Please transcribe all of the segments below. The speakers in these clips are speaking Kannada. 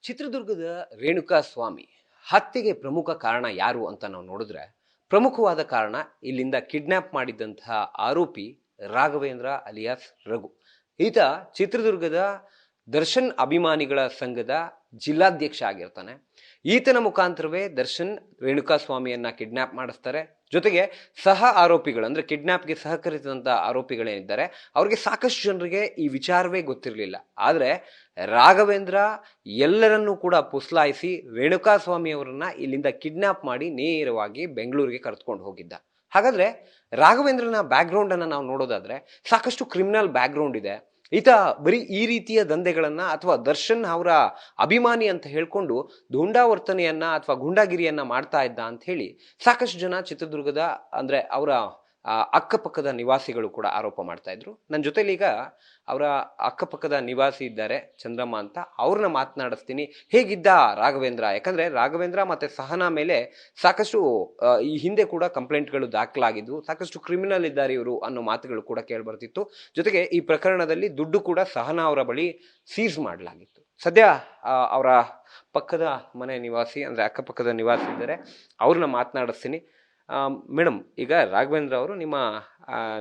ಚಿತ್ರದುರ್ಗದ ರೇಣುಕಾ ಸ್ವಾಮಿ ಹತ್ಯೆಗೆ ಪ್ರಮುಖ ಕಾರಣ ಯಾರು ಅಂತ ನಾವು ನೋಡಿದ್ರೆ ಪ್ರಮುಖವಾದ ಕಾರಣ ಇಲ್ಲಿಂದ ಕಿಡ್ನಾಪ್ ಮಾಡಿದಂತಹ ಆರೋಪಿ ರಾಘವೇಂದ್ರ ಅಲಿಯಾಸ್ ರಘು. ಈತ ಚಿತ್ರದುರ್ಗದ ದರ್ಶನ್ ಅಭಿಮಾನಿಗಳ ಸಂಘದ ಜಿಲ್ಲಾಧ್ಯಕ್ಷ ಆಗಿರ್ತಾನೆ. ಈತನ ಮುಖಾಂತರವೇ ದರ್ಶನ್ ರೇಣುಕಾ ಸ್ವಾಮಿಯನ್ನ ಕಿಡ್ನಾಪ್ ಮಾಡಿಸ್ತಾರೆ. ಜೊತೆಗೆ ಸಹ ಆರೋಪಿಗಳು ಅಂದ್ರೆ ಕಿಡ್ನಾಪ್ಗೆ ಸಹಕರಿಸಿದಂತ ಆರೋಪಿಗಳೇನಿದ್ದಾರೆ ಅವ್ರಿಗೆ ಸಾಕಷ್ಟು ಜನರಿಗೆ ಈ ವಿಚಾರವೇ ಗೊತ್ತಿರಲಿಲ್ಲ. ಆದ್ರೆ ರಾಘವೇಂದ್ರ ಎಲ್ಲರನ್ನೂ ಕೂಡ ಪುಸ್ಲಾಯಿಸಿ ರೇಣುಕಾ ಸ್ವಾಮಿ ಅವರನ್ನ ಇಲ್ಲಿಂದ ಕಿಡ್ನಾಪ್ ಮಾಡಿ ನೇರವಾಗಿ ಬೆಂಗಳೂರಿಗೆ ಕರೆದುಕೊಂಡು ಹೋಗಿದ್ದ. ಹಾಗಾದ್ರೆ ರಾಘವೇಂದ್ರನ ಬ್ಯಾಕ್ ಗ್ರೌಂಡ್ ಅನ್ನ ನಾವು ನೋಡೋದಾದ್ರೆ ಸಾಕಷ್ಟು ಕ್ರಿಮಿನಲ್ ಬ್ಯಾಕ್ ಗ್ರೌಂಡ್ ಇದೆ. ಈತ ಬರೀ ಈ ರೀತಿಯ ದಂಧೆಗಳನ್ನ ಅಥವಾ ದರ್ಶನ್ ಅವರ ಅಭಿಮಾನಿ ಅಂತ ಹೇಳ್ಕೊಂಡು ದುಂಡಾವರ್ತನೆಯನ್ನ ಅಥವಾ ಗುಂಡಾಗಿರಿಯನ್ನ ಮಾಡ್ತಾ ಇದ್ದ ಅಂತ ಹೇಳಿ ಸಾಕಷ್ಟು ಜನ ಚಿತ್ರದುರ್ಗದ ಅಂದ್ರೆ ಅವರ ಅಕ್ಕಪಕ್ಕದ ನಿವಾಸಿಗಳು ಕೂಡ ಆರೋಪ ಮಾಡ್ತಾ ಇದ್ರು. ನನ್ನ ಜೊತೆಲಿ ಈಗ ಅವರ ಅಕ್ಕಪಕ್ಕದ ನಿವಾಸಿ ಇದ್ದಾರೆ ಚಂದ್ರಮ್ಮ ಅಂತ, ಅವ್ರನ್ನ ಮಾತನಾಡಿಸ್ತೀನಿ. ಹೇಗಿದ್ದ ರಾಘವೇಂದ್ರ? ಯಾಕಂದ್ರೆ ರಾಘವೇಂದ್ರ ಮತ್ತೆ ಸಹನಾ ಮೇಲೆ ಸಾಕಷ್ಟು ಈ ಹಿಂದೆ ಕೂಡ ಕಂಪ್ಲೇಂಟ್ಗಳು ದಾಖಲಾಗಿದ್ವು. ಸಾಕಷ್ಟು ಕ್ರಿಮಿನಲ್ ಇದ್ದಾರೆ ಇವರು ಅನ್ನೋ ಮಾತುಗಳು ಕೂಡ ಕೇಳ್ಬರ್ತಿತ್ತು. ಜೊತೆಗೆ ಈ ಪ್ರಕರಣದಲ್ಲಿ ದುಡ್ಡು ಕೂಡ ಸಹನಾ ಅವರ ಬಳಿ ಸೀಸ್ ಮಾಡಲಾಗಿತ್ತು. ಸದ್ಯ ಅವರ ಪಕ್ಕದ ಮನೆ ನಿವಾಸಿ ಅಂದ್ರೆ ಅಕ್ಕಪಕ್ಕದ ನಿವಾಸಿ ಇದ್ದಾರೆ, ಅವ್ರನ್ನ ಮಾತನಾಡಿಸ್ತೀನಿ. ಮೇಡಮ್, ಈಗ ರಾಘವೇಂದ್ರ ಅವರು ನಿಮ್ಮ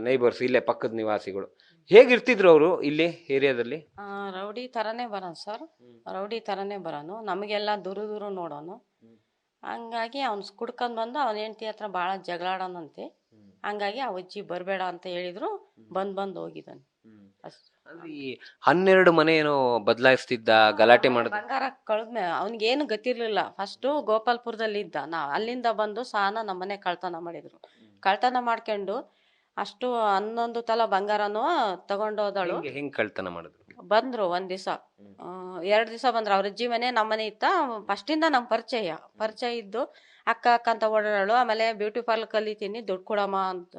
ನೈಬರ್ಸ್, ಇಲ್ಲೇ ಪಕ್ಕದ ನಿವಾಸಿಗಳು. ಹೇಗಿರ್ತಿದ್ರು ಅವರು ಇಲ್ಲಿ ಏರಿಯಾದಲ್ಲಿ? ರೌಡಿ ಥರನೇ ಬರೋನು ಸರ್, ರೌಡಿ ಥರನೇ ಬರೋನು. ನಮಗೆಲ್ಲ ದೂರ ದೂರ ನೋಡೋನು. ಹಂಗಾಗಿ ಅವ್ನು ಕುಡ್ಕೊಂಡು ಬಂದು ಅವನ ಹೆಂಡತಿ ಹತ್ರ ಭಾಳ ಜಗಳಾಡೋನಂತೆ. ಹಂಗಾಗಿ ಆ ಅಜ್ಜಿ ಬರಬೇಡ ಅಂತ ಹೇಳಿದ್ರು, ಬಂದು ಹೋಗಿದ್ದಾನೆ ಅಷ್ಟು. ಈ 12 ಮನೆ ಏನೋ ಬದಲಾಯಿಸ್ತಿದ್ದ, ಗಲಾಟೆ ಮಾಡಿದ, ಬಂಗಾರ ಕಳೆದ್ಮೇಲೆ ಅವ್ನಿಗೇನು ಗೊತ್ತಿರ್ಲಿಲ್ಲ. ಫಸ್ಟು ಗೋಪಾಲ್ಪುರದಲ್ಲಿ ಇದ್ದ. ಅಲ್ಲಿಂದ ಬಂದು ಸಾನ ನಮ್ಮನೆ ಕಳ್ತನ ಮಾಡಿದ್ರು. ಕಳ್ತನ ಮಾಡ್ಕೊಂಡು ಅಷ್ಟು 11 ತೊಲ ಬಂಗಾರನೂ ತಗೊಂಡೋದಳು. ಹೆಂಗ್ ಕಳ್ತನ ಮಾಡಿದ್ರು? ಬಂದ್ರು ಒಂದ್ ದಿವಸ, 2 ದಿವಸ ಬಂದ್ರು. ಅವ್ರ ಅಜ್ಜಿ ಮನೆ ನಮ್ಮನೆ ಇತ್ತ. ಫಸ್ಟಿಂದ ನಮ್ಗೆ ಪರಿಚಯ ಇದ್ದು ಅಕ್ಕ ಅಂತ ಓಡಾಡಳು. ಆಮೇಲೆ ಬ್ಯೂಟಿ ಪಾರ್ಲರ್ ಕಲಿತೀನಿ, ದುಡ್ಡು ಕೊಡಮ್ಮ ಅಂತ,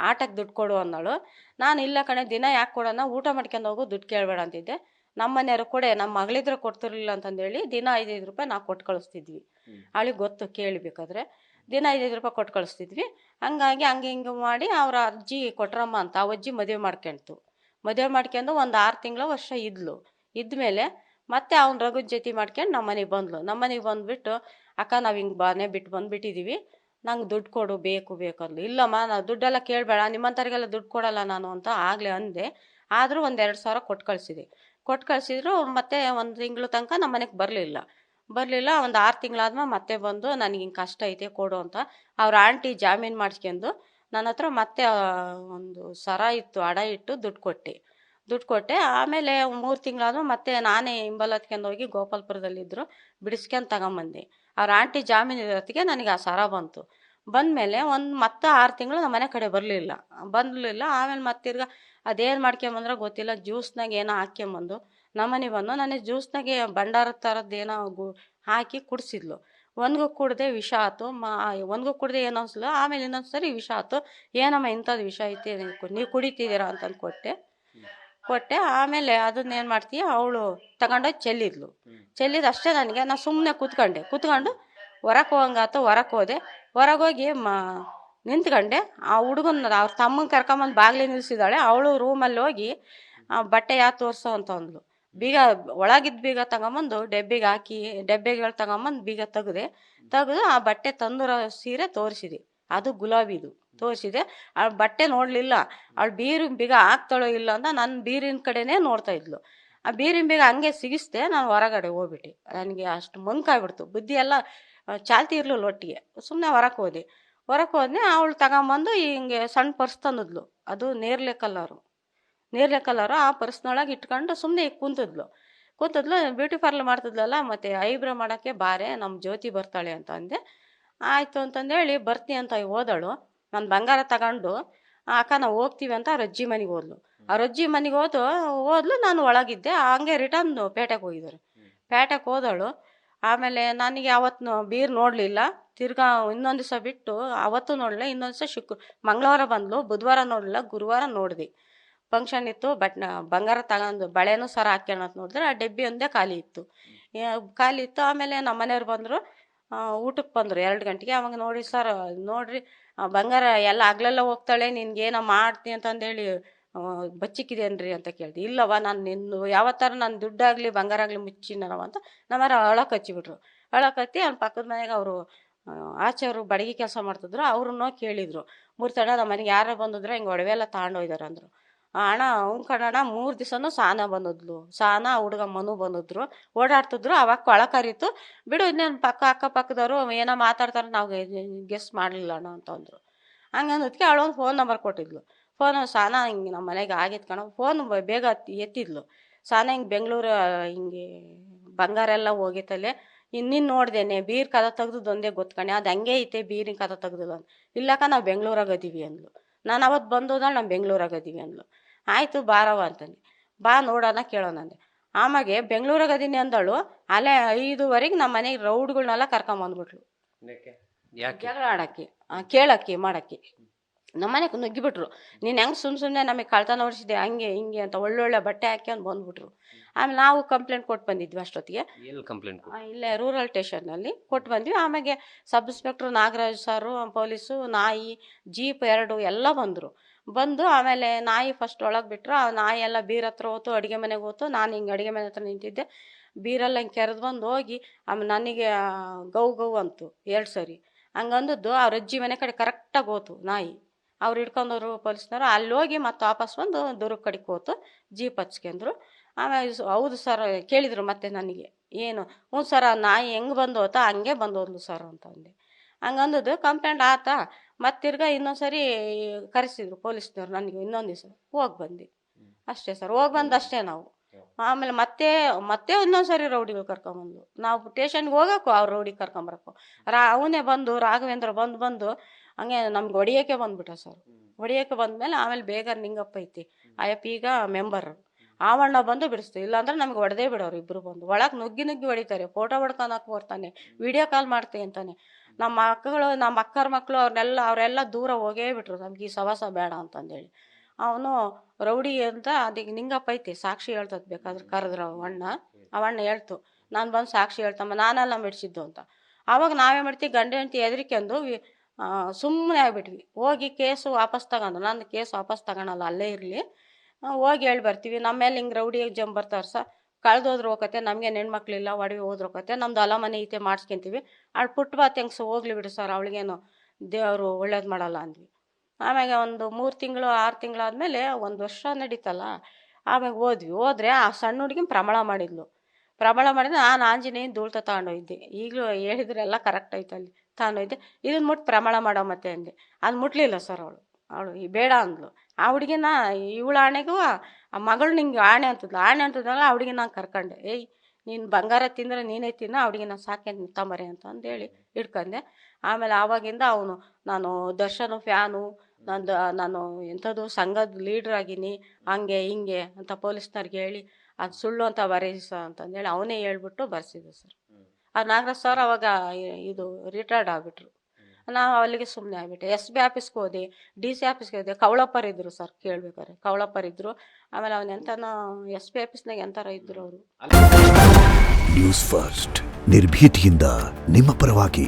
ಆಟಕ್ಕೆ ದುಡ್ಡು ಕೊಡು ಅಂದಳು. ನಾನು ಇಲ್ಲ ಕಣೆ, ದಿನ ಯಾಕೆ ಕೊಡೋಣ, ಊಟ ಮಾಡ್ಕೊಂಡು ಹೋಗು, ದುಡ್ಡು ಕೇಳಬೇಡ ಅಂತಿದ್ದೆ. ನಮ್ಮ ಮನೆಯವರು ಕೊಡೆ, ನಮ್ಮ ಮಗಳಿದ್ರೆ ಕೊಡ್ತಿರ್ಲಿಲ್ಲ ಅಂತಂದೇಳಿ ದಿನ 5-5 ರೂಪಾಯಿ ನಾವು ಕೊಟ್ಟು ಕಳಿಸ್ತಿದ್ವಿ. ಅವಳಿಗೆ ಗೊತ್ತು ಕೇಳಬೇಕಾದ್ರೆ. ದಿನ 5-5 ರೂಪಾಯಿ ಕೊಟ್ಟು ಕಳಿಸ್ತಿದ್ವಿ. ಹಂಗಾಗಿ ಹಿಂಗೆ ಮಾಡಿ ಅವ್ರ ಅಜ್ಜಿ ಕೊಟ್ರಮ್ಮ ಅಂತ ಆ ಅಜ್ಜಿ ಮದುವೆ ಮಾಡ್ಕೊಂಡು ಒಂದು 6 ತಿಂಗಳು ವರ್ಷ ಇದ್ಮೇಲೆ ಮತ್ತೆ ಅವ್ನ ರಘು ಜೊತೆ ಮಾಡ್ಕೊಂಡು ನಮ್ಮ ಮನೆಗೆ ಬಂದ್ಬಿಟ್ಟು, ಅಕ್ಕ ನಾವು ಹಿಂಗೆ ಬಾನೆ ಬಿಟ್ಟು ಬಂದುಬಿಟ್ಟಿದ್ದೀವಿ, ನಂಗೆ ದುಡ್ಡು ಕೊಡು, ಬೇಕು ಅಂದ್ಲು. ಇಲ್ಲಮ್ಮ, ನಾವು ದುಡ್ಡೆಲ್ಲ ಕೇಳಬೇಡ, ನಿಮ್ಮಂಥವ್ರಿಗೆಲ್ಲ ದುಡ್ಡು ಕೊಡಲ್ಲ ನಾನು ಅಂತ ಆಗಲೇ ಅಂದೆ. ಆದರೂ ಒಂದು 2,000 ಕೊಟ್ಟು ಕಳಿಸಿದ್ರು. ಮತ್ತೆ 1 ತಿಂಗಳು ತನಕ ನಮ್ಮ ಮನೆಗೆ ಬರಲಿಲ್ಲ. ಒಂದು 6 ತಿಂಗಳಾದ್ಮೇಲೆ ಮತ್ತೆ ಬಂದು, ನನಗೆ ಹಿಂಗೆ ಕಷ್ಟ ಐತೆ ಕೊಡು ಅಂತ ಅವ್ರ ಆಂಟಿ ಜಾಮೀನು ಮಾಡಿಸ್ಕೊಂಡು ನನ್ನ ಹತ್ರ ಮತ್ತೆ ಒಂದು ಸರ ಇತ್ತು, ಅಡ ಇಟ್ಟು ದುಡ್ಡು ಕೊಟ್ಟೆ. ಆಮೇಲೆ 3 ತಿಂಗಳಾದ್ರೂ ಮತ್ತೆ ನಾನೇ ಹಿಂಬಲ್ ಹತ್ಕೊಂಡು ಹೋಗಿ ಗೋಪಾಲ್ಪುರದಲ್ಲಿದ್ದರು, ಬಿಡಿಸ್ಕೊಂಡು ತಗೊಂಬಂದೆ. ಅವ್ರ ಆಂಟಿ ಜಾಮೀನು ಇರೋತ್ತಿಗೆ ನನಗೆ ಆ ಸರ ಬಂದಮೇಲೆ ಮತ್ತೆ 6 ತಿಂಗಳು ನಮ್ಮ ಮನೆ ಕಡೆ ಬರಲಿಲ್ಲ. ಆಮೇಲೆ ಮತ್ತೆ ತಿರ್ಗಾ ಅದೇನು ಮಾಡ್ಕೊಂಬಂದ್ರೆ ಗೊತ್ತಿಲ್ಲ, ಜ್ಯೂಸ್ನಾಗ ಏನೋ ಹಾಕ್ಕೊಂಬಂದು ನಮ್ಮನೆಗೆ ಬಂದು ನನಗೆ ಜ್ಯೂಸ್ನಾಗೆ ಭಂಡಾರದ ಥರದ್ದು ಏನೋ ಹಾಕಿ ಕುಡಿಸಿದ್ಲು. ಒಂದ್ಗೂ ಕುಡ್ದೆ ವಿಷ ಆಯ್ತು. ಒಂದ್ಗೂ ಕುಡ್ದೆ ಏನೋ ಅನ್ಸಲ್ಲ. ಆಮೇಲೆ ಇನ್ನೊಂದ್ಸರಿ ವಿಷ ಆಯ್ತು. ಏನಮ್ಮ ಇಂಥದ್ದು ವಿಷ ಐತೆ, ನೀವು ಕುಡಿತಿದ್ದೀರಾ ಅಂತಂದು ಕೊಟ್ಟೆ. ಆಮೇಲೆ ಅದನ್ನೇನು ಮಾಡ್ತೀಯ, ಅವಳು ತಗೊಂಡೋಗಿ ಚೆಲ್ಲಿದ್ಲು ಅಷ್ಟೇ. ನಾನು ಸುಮ್ಮನೆ ಕೂತ್ಕೊಂಡು ಹೊರಕ್ಕೆ ಹೋದೆ. ಹೊರಗೋಗಿ ನಿಂತ್ಕೊಂಡೆ. ಆ ಹುಡುಗನ ಅವ್ರ ತಮ್ಮನ ಕರ್ಕೊಂಬಂದು ಬಾಗಿಲೇ ನಿಲ್ಲಿಸಿದಾಳೆ. ಅವಳು ರೂಮಲ್ಲಿ ಹೋಗಿ ಬಟ್ಟೆ ಯಾಕೆ ತೋರಿಸೋ ಅಂತ ಅಂದ್ಲು. ಬೀಗ ಒಳಗಿದ್ದ ಬೀಗ ತಗೊಂಬಂದು ಡಬ್ಬೆಗಳು ತಗೊಂಬಂದು ಬೀಗ ತೆಗೆದು ಆ ಬಟ್ಟೆ ತಂದಿರೋ ಸೀರೆ ತೋರಿಸಿದೆ. ಅದು ಗುಲಾಬಿದು ತೋರಿಸಿದೆ. ಅವಳು ಬಟ್ಟೆ ನೋಡಲಿಲ್ಲ. ಅವಳು ಬೀರಿನ ಬೀಗ ಹಾಕ್ತಾಳೋ ಇಲ್ಲ ಅಂತ ನನ್ನ ಬೀರಿನ ಕಡೆನೇ ನೋಡ್ತಾ ಇದ್ಲು. ಆ ಬೀರಿನ ಬೀಗ ಹಂಗೆ ಸಿಗಿಸ್ದೆ. ನಾನು ಹೊರಗಡೆ ಹೋಗ್ಬಿಟ್ಟೆ. ನನಗೆ ಅಷ್ಟು ಮಂಕಾಗ್ಬಿಡ್ತು, ಬುದ್ಧಿ ಎಲ್ಲ ಚಾಲ್ತಿ ಇರಲಿಲ್ಲ ಒಟ್ಟಿಗೆ. ಸುಮ್ಮನೆ ಹೊರಕ್ಕೆ ಹೋದೆ. ಅವಳು ತಗೊಂಬಂದು ಹಿಂಗೆ ಸಣ್ಣ ಪರ್ಸ್ ತಂದಿದ್ಲು. ಅದು ನೇರಳೆ ಕಲರು. ಆ ಪರ್ಸ್ನೊಳಗೆ ಇಟ್ಕೊಂಡು ಸುಮ್ಮನೆ ಕೂತಿದ್ಲು. ಬ್ಯೂಟಿ ಪಾರ್ಲರ್ ಮಾಡ್ತಿದ್ಲಲ್ಲ, ಮತ್ತು ಐಬ್ರೋ ಮಾಡೋಕ್ಕೆ ಬಾರೆ, ನಮ್ಮ ಜ್ಯೋತಿ ಬರ್ತಾಳೆ ಅಂತ ಅಂದೆ. ಆಯಿತು ಅಂತಂದೇಳಿ ಬರ್ತೀನಿ ಅಂತ ಹೋದಳು. ನಾನು ಬಂಗಾರ ತಗೊಂಡು, ಅಕ್ಕ ನಾವು ಹೋಗ್ತೀವಿ ಅಂತ ಅವ್ರ ಅಜ್ಜಿ ಮನೆಗೆ ಹೋದ್ಲು. ನಾನು ಒಳಗಿದ್ದೆ. ಹಂಗೆ ರಿಟರ್ನ್ ಪೇಟೆಗೆ ಹೋದಳು. ಆಮೇಲೆ ನನಗೆ ಅವತ್ತು ಬೀರ್ ನೋಡಲಿಲ್ಲ. ತಿರ್ಗಾ ಇನ್ನೊಂದು ದಿವಸ ಬಿಟ್ಟು ಅವತ್ತು ನೋಡಲಿಲ್ಲ. ಇನ್ನೊಂದು ದಿವಸ ಮಂಗಳವಾರ ಬಂದಳು. ಬುಧವಾರ ನೋಡಲಿಲ್ಲ, ಗುರುವಾರ ನೋಡಿದೆ. ಫಂಕ್ಷನ್ ಇತ್ತು, ಬಂಗಾರ ತಗೊಂಡು ಬಳೆನೂ ಸರ ಹಾಕ್ಯಣತ್ ನೋಡಿದ್ರೆ ಆ ಡಬ್ಬಿ ಒಂದೇ ಖಾಲಿ ಇತ್ತು. ಆಮೇಲೆ ನಮ್ಮ ಮನೆಯವ್ರು ಬಂದರು, ಊಟಕ್ಕೆ ಬಂದರು 2 ಗಂಟೆಗೆ. ಅವಾಗ ನೋಡ್ರಿ ಬಂಗಾರ ಎಲ್ಲ ಹಗ್ಲೆಲ್ಲ ಹೋಗ್ತಾಳೆ, ನಿನ್ಗೇನೋ ಮಾಡ್ತೀನಿ ಅಂತಂದೇಳಿ ಬಚ್ಚಿಕ್ಕಿದೇನ್ರಿ ಅಂತ ಕೇಳಿದೆ. ಇಲ್ಲವ ನಾನು ನಿನ್ನ ಯಾವತ್ತಾರ ನಾನು ದುಡ್ಡಾಗಲಿ ಬಂಗಾರ ಆಗಲಿ ಮುಚ್ಚಿನವ ಅಂತ ನಮ್ಮರ ಅಳಕ್ಕೆ ಹಚ್ಚಿಬಿಟ್ರು. ಅಳಕ್ಕೆ ಹತ್ತಿ ಅವ್ನ ಪಕ್ಕದ ಮನೆಗೆ ಅವರು ಆಚೆಯವರು ಬಡಗಿ ಕೆಲಸ ಮಾಡ್ತಿದ್ರು, ಅವ್ರನ್ನೋ ಕೇಳಿದ್ರು. 3 ತಡ ನಮ್ಮ ಮನೆಗೆ ಯಾರು ಬಂದಿದ್ರೆ ಹಿಂಗೆ ಒಡವೆ ಎಲ್ಲ ತಗೊಂಡೋಯ್ದಾರೆ ಅಂದರು. ಅಣ್ಣ ಅವ್ನ ಕಣಣ್ಣ 3 ದಿವಸನೂ ಸಾನ ಬಂದಿದ್ಲು, ಸಾನ ಹುಡುಗ ಮನು ಬಂದಿದ್ರು, ಓಡಾಡ್ತಿದ್ರು. ಅವಾಗ ಕೊಳ ಕರೀತು, ಬಿಡು ಇನ್ನೇನು ಅಕ್ಕಪಕ್ಕದವರು ಏನೋ ಮಾತಾಡ್ತಾರೆ, ನಾವು ಗೆಸ್ ಮಾಡಲಿಲ್ಲ ಅಣ್ಣ ಅಂತಂದರು. ಹಂಗಂದಕ್ಕೆ ಅವಳೊಂದು ಫೋನ್ ನಂಬರ್ ಕೊಟ್ಟಿದ್ಲು. ಫೋನ್ ಸಾನ ಹಿಂಗೆ ನಮ್ಮ ಮನೆಗೆ ಆಗಿತ್ತು ಕಣ, ಫೋನ್ ಬೇಗ ಎತ್ತಿದ್ಲು. ಸಾನ ಹಿಂಗೆ ಬೆಂಗಳೂರು ಹಿಂಗೆ ಬಂಗಾರ ಎಲ್ಲ ಹೋಗಿತ್ತಲ್ಲೇ, ಇನ್ನಿನ್ನು ನೋಡ್ದೇನೆ ಬೀರ್ ಕದ ತೆಗ್ದೊಂದೇ ಗೊತ್ಕಣೆ, ಅದು ಹಂಗೆ ಐತೆ ಬೀರಿನ ಕದ ತೆಗ್ದಿಲ್ಲ. ಇಲ್ಲಕ್ಕ ನಾವು ಬೆಂಗಳೂರಾಗ ಅದೀವಿ ಅಂದ್ಲು. ನಾನು ಅವತ್ತು ಬಂದೋದಾಳು ನಾವು ಬೆಂಗಳೂರಾಗ ಅದೀವಿ ಅಂದ್ಲು. ಆಯಿತು ಬಾರವ ಅಂತಂದು, ಬಾ ನೋಡೋಣ ಕೇಳೋಣ ಅಂದೆ. ಆಮಾಗೆ ಬೆಂಗಳೂರಾಗ ಅದೀನಿ ಅಂದಳು. ಅಲ್ಲೇ 5:15 ನಮ್ಮ ಮನೆಗೆ ರೌಡ್ಗಳನ್ನೆಲ್ಲ ಕರ್ಕೊಂಬಂದ್ಬಿಟ್ಲು, ಜಗಳ ಆಡೋಕ್ಕೆ ಕೇಳಕ್ಕೆ ಮಾಡೋಕ್ಕೆ. ನಮ್ಮ ಮನೆಗೆ ನುಗ್ಗಿಬಿಟ್ರು. ನೀನು ಹೆಂಗೆ ಸುಮ್ಮನೆ ನಮಗೆ ಕಳ್ತನ ಹೊಡಿಸಿದೆ ಹಂಗೆ ಹಿಂಗೆ ಅಂತ ಒಳ್ಳೊಳ್ಳೆ ಬಟ್ಟೆ ಹಾಕ್ಯಂಡು ಬಂದ್ಬಿಟ್ರು. ಆಮೇಲೆ ನಾವು ಕಂಪ್ಲೇಂಟ್ ಕೊಟ್ಟು ಬಂದಿದ್ವಿ ಅಷ್ಟೊತ್ತಿಗೆ. ಕಂಪ್ಲೇಂಟ್ ಇಲ್ಲೇ ರೂರಲ್ ಸ್ಟೇಷನ್ನಲ್ಲಿ ಕೊಟ್ಟು ಬಂದ್ವಿ. ಆಮೇಲೆ ಸಬ್ ಇನ್ಸ್ಪೆಕ್ಟ್ರು ನಾಗರಾಜ್ ಸಾರು, ಪೊಲೀಸು, ನಾಯಿ, ಜೀಪ್ 2 ಎಲ್ಲ ಬಂದು ಆಮೇಲೆ ನಾಯಿ ಫಸ್ಟ್ ಒಳಗೆ ಬಿಟ್ಟರು. ಆ ನಾಯಿ ಎಲ್ಲ ಬೀರ್ ಹತ್ರ ಹೋತು, ಅಡುಗೆ ಮನೆಗೆ ಹೋತು. ನಾನು ಹಿಂಗೆ ಅಡುಗೆ ಮನೆ ಹತ್ರ ನಿಂತಿದ್ದೆ, ಬೀರೆಲ್ಲ ಹಿಂಗೆ ಕೆರೆದು ಬಂದು ಹೋಗಿ ಆಮೇಲೆ ನನಗೆ ಗೌ ಅಂತು 2 ಸರಿ. ಹಂಗಂದದ್ದು ಅವ್ರ ಅಜ್ಜಿ ಮನೆ ಕಡೆ ಕರೆಕ್ಟಾಗಿ ಹೋತು ನಾಯಿ. ಅವ್ರು ಹಿಡ್ಕೊಂಡವ್ರು ಪೊಲೀಸ್ನವರು. ಅಲ್ಲಿ ಹೋಗಿ ಮತ್ತೆ ವಾಪಸ್ ಬಂದು ದುರ್ಗ ಕಡೆಗೆ ಹೋತು, ಜೀಪ್ ಹಚ್ಕೊಂಡ್ರು. ಆಮೇಲೆ ಹೌದು ಸರ್ ಕೇಳಿದರು ಮತ್ತೆ ನನಗೆ, ಏನು ಹ್ಞೂ ಸರ್ ನಾಯಿ ಹೆಂಗೆ ಬಂದು ಹೋತಾ ಹಂಗೆ ಬಂದೋದ್ಲು ಸರ್ ಅಂತ ಅಂದೆ. ಹಂಗಂದದ್ದು ಕಂಪ್ಲೇಂಟ್ ಆತಾ. ಮತ್ತೆ ತಿರ್ಗಾ ಇನ್ನೊಂದು ಸರಿ ಕರೆಸಿದ್ರು ಪೊಲೀಸ್ನವ್ರು ನನಗೆ. ಇನ್ನೊಂದು ದಿವಸ ಹೋಗಿ ಬಂದು ಅಷ್ಟೇ ಸರ್, ಹೋಗಿ ಬಂದು ಅಷ್ಟೇ ನಾವು. ಆಮೇಲೆ ಮತ್ತೆ ಇನ್ನೊಂದು ಸರಿ ರೌಡಿಗಳು ಕರ್ಕೊಂಬಂದು, ನಾವು ಸ್ಟೇಷನ್ಗೆ ಹೋಗೋಕ್ಕೂ ಅವ್ರು ರೌಡಿ ಕರ್ಕೊಂಬರಕ್ಕೂ ಅವನೇ ಬಂದು ರಾಘವೇಂದ್ರ ಬಂದು ಹಂಗೆ ನಮ್ಗೆ ಹೊಡಿಯೋಕ್ಕೆ ಬಂದ್ಬಿಟ್ಟ ಸರ್. ಹೊಡಿಯೋಕ್ಕೆ ಬಂದಮೇಲೆ ಆಮೇಲೆ ಬೇಗ ನಿಂಗಪ್ಪ ಐತಿ ಅಯ್ಯಪ್ಪ ಈಗ ಮೆಂಬರ್ ಆವಣ್ಣ ಬಂದು ಬಿಡಿಸ್ತೀವಿ, ಇಲ್ಲಾಂದ್ರೆ ನಮ್ಗೆ ಹೊಡೆದೇ ಬಿಡೋರು. ಇಬ್ಬರು ಬಂದು ಒಳಗೆ ನುಗ್ಗಿ ಹೊಡಿತಾರೆ, ಫೋಟೋ ಹೊಡ್ಕೊಳಕ್ಕೆ ಬರ್ತಾನೆ, ವಿಡಿಯೋ ಕಾಲ್ ಮಾಡ್ತೀನಿ ಅಂತಾನೆ. ನಮ್ಮ ಅಕ್ಕಗಳು ನಮ್ಮ ಅಕ್ಕರ ಮಕ್ಕಳು ಅವರೆಲ್ಲ ದೂರ ಹೋಗೇ ಬಿಟ್ರು, ನಮ್ಗೆ ಈ ಸವಾಸ ಬೇಡ ಅಂತಂದೇಳಿ. ಅವನು ರೌಡಿ ಅಂತ ಅದಕ್ಕೆ ನಿಂಗಪ್ಪ ಐತಿ ಸಾಕ್ಷಿ ಹೇಳ್ತದೆ, ಬೇಕಾದ್ರೆ ಕರೆದ್ರು ಅವಣ್ಣ ಹೇಳ್ತು, ನಾನು ಬಂದು ಸಾಕ್ಷಿ ಹೇಳ್ತಮ್ಮ ನಾನೆಲ್ಲ ಮೆಡ್ಸಿದ್ದು ಅಂತ. ಆವಾಗ ನಾವೇ ಮಾಡ್ತೀವಿ, ಗಂಡ ಹೆಂಡತಿ ಹೆದರಿಕೆಂದು ಸುಮ್ಮನೆ ಆಗ್ಬಿಟ್ವಿ. ಹೋಗಿ ಕೇಸು ವಾಪಸ್ ತಗೊಂಡು, ನಾನು ಕೇಸ್ ವಾಪಸ್ ತಗೊಳಲ್ಲ ಅಲ್ಲೇ ಇರಲಿ, ಹೋಗಿ ಹೇಳಿ ಬರ್ತೀವಿ. ನಮ್ಮ ಮೇಲೆ ಹಿಂಗೆ ರೌಡಿ ಜಂಪ್ ಬರ್ತಾರೆ ಸರ್, ಕಳೆದೋದ್ರು ಹೋಗತ್ತೆ, ನಮಗೆ ಹೆಣ್ಮಕ್ಳಿಲ್ಲ ಒಡವೆ ಹೋದ್ರೋಕತ್ತೆ, ನಮ್ದು ಹೊಲ ಮನೆ ಐತೆ ಮಾಡಿಸ್ಕೊಂತೀವಿ, ಅವಳು ಪುಟ್ಟ ಬಾತ್ ಹೆಂಗ್ಸು ಹೋಗ್ಲಿ ಬಿಡು ಸರ್, ಅವಳಿಗೇನು ದೇವರು ಒಳ್ಳೇದು ಮಾಡಲ್ಲ ಅಂದ್ವಿ. ಆಮ್ಯಾಗೆ ಒಂದು 3 ತಿಂಗಳು 6 ತಿಂಗಳಾದಮೇಲೆ 1 ವರ್ಷ ನಡೀತಲ್ಲ, ಆಮ್ಯಾಗೆ ಹೋದ್ರೆ ಆ ಸಣ್ಣ ಹುಡುಗಿನ ಪ್ರಮಾಣ ಮಾಡಿದ್ಲು. ನಾನು ಆಂಜನೇಯನ ಧೂಳ್ತ ತಗೊಂಡೋಗಿದ್ದೆ. ಈಗಲೂ ಹೇಳಿದ್ರೆಲ್ಲ ಕರೆಕ್ಟ್ ಐತೆ, ಅಲ್ಲಿ ತಗೊಂಡೋಗಿದ್ದೆ. ಇದನ್ನ ಮುಟ್ಟು ಪ್ರಮಾಣ ಮಾಡೋ ಮತ್ತೆ ಅಂದೆ. ಅದು ಮುಟ್ಲಿಲ್ಲ ಸರ್ ಅವಳು ಬೇಡ ಅಂದ್ಲು. ಆ ಹುಡುಗಿನ ಇವಳ ಆಣೆಗೂ ಆ ಮಗಳು ನಿಂಗೆ ಆಣೆ ಅಂತದಲ್ಲ, ಆ ಹುಡುಗಿನ ನಾನು ಕರ್ಕೊಂಡೆ. ಏಯ್ ನೀನು ಬಂಗಾರ ತಿಂದರೆ ನೀನೇ ತಿನ್ನ, ಆ ಹುಡುಗಿನ ಸಾಕೆ ತಮ್ಮರೆ ಅಂತಂದೇಳಿ ಹಿಡ್ಕೊಂಡೆ. ಆಮೇಲೆ ಆವಾಗಿಂದ ನಾನು ದರ್ಶನ ಫ್ಯಾನು, ನಾನು ಎಂಥದ್ದು ಸಂಘದ ಲೀಡ್ರ್ ಆಗೀನಿ ಹಂಗೆ ಹಿಂಗೆ ಅಂತ ಪೊಲೀಸ್ನವ್ರಿಗೆ ಹೇಳಿ ಅದು ಸುಳ್ಳು ಅಂತ ಬರೀಸ ಅಂತಂದೇಳಿ ಅವನೇ ಹೇಳ್ಬಿಟ್ಟು ಬರ್ಸಿದ್ದು ಸರ್. ಆ ನಾಗರಾಜ್ ಸರ್ ಅವಾಗ ಇದು ರಿಟೈರ್ಡ್ ಆಗಿಬಿಟ್ರು. ನಾವು ಅಲ್ಲಿಗೆ ಸುಮ್ಮನೆ ಆಗ್ಬಿಟ್ಟೆ. SB ಆಫೀಸ್ಗೆ ಹೋದೆ, DC ಆಫೀಸ್ಗೆ ಹೋದೆ. ಕವಳಪ್ಪರ್ ಇದ್ರು ಸರ್ ಕೇಳ್ಬೇಕಾರೆ, ಕವಳಪ್ಪರ್ ಇದ್ರು. ಆಮೇಲೆ ಅವನ ಎಂತನೋ SB ಆಫೀಸ್ನಾಗ ಎಂತಾರ ಇದ್ರು ಅವರು. ನ್ಯೂಸ್ ಫಸ್ಟ್ ನಿರ್ಭೀತಿಯಿಂದ ನಿಮ್ಮ ಪರವಾಗಿ.